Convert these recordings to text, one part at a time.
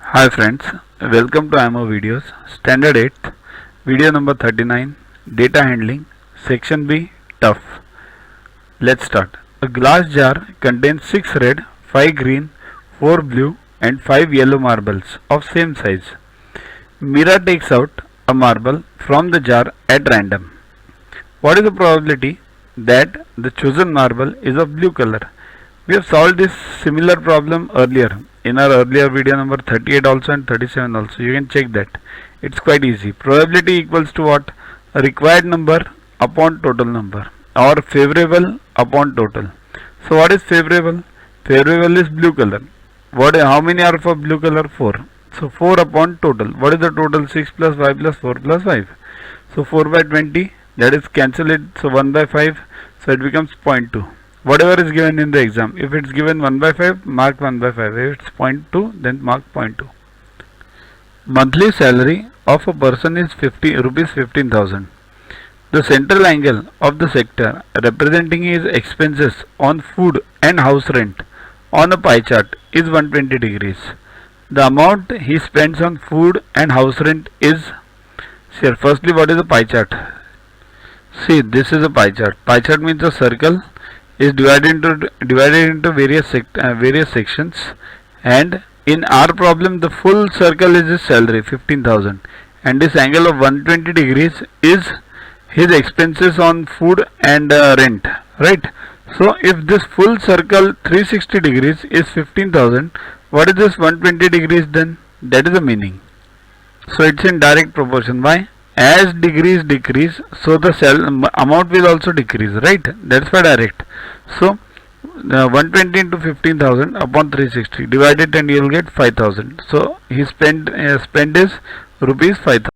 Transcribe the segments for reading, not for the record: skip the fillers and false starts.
Hi friends, welcome to IMO videos, standard 8th, video number 39, data handling, section B, tough. Let's start. A glass jar contains 6 red, 5 green, 4 blue and 5 yellow marbles of same size. Mira takes out a marble from the jar at random. What is the probability that the chosen marble is of blue color? We have solved this similar problem earlier in our earlier video number 38 also and 37 also. You can check that. It's quite easy. Probability equals to what? A required number upon total number or favorable upon total. So what is favorable? Favorable is blue color. How many are for blue color? 4. So 4 upon total. What is the total? 6 plus 5 plus 4 plus 5. So 4 by 20, that is cancel it. So 1 by 5. So it becomes 0.2. Whatever is given in the exam. If it's given 1 by 5, mark 1 by 5. If it's 0.2, then mark 0.2. Monthly salary of a person is rupees 15,000. The central angle of the sector representing his expenses on food and house rent on a pie chart is 120 degrees. The amount he spends on food and house rent is, here firstly what is a pie chart? See, this is a pie chart. Pie chart means a circle is divided into various sections, and in our problem the full circle is his salary 15,000 and this angle of 120 degrees is his expenses on food and rent, right? So if this full circle 360 degrees is 15,000, what is this 120 degrees then? That is the meaning. So it's in direct proportion. Why? As degrees decrease, so the amount will also decrease, right? That's why direct. So 120 into 15,000 upon 360, divide it and you will get 5,000. So he spend is rupees 5,000.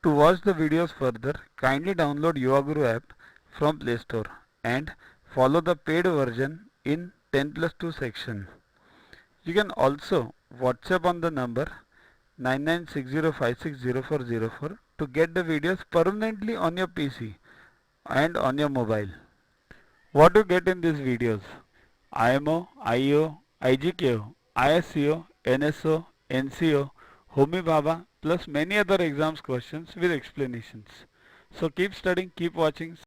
To watch the videos further, kindly download YuvaGuru app from Play Store and follow the paid version in 10+2 section. You can also WhatsApp on the number 9960560404 to get the videos permanently on your PC and on your mobile. What you get in these videos? IMO, IO, IGKO, ISCO, NSO, NCO, Homi Bhabha plus many other exams questions with explanations. So keep studying, keep watching.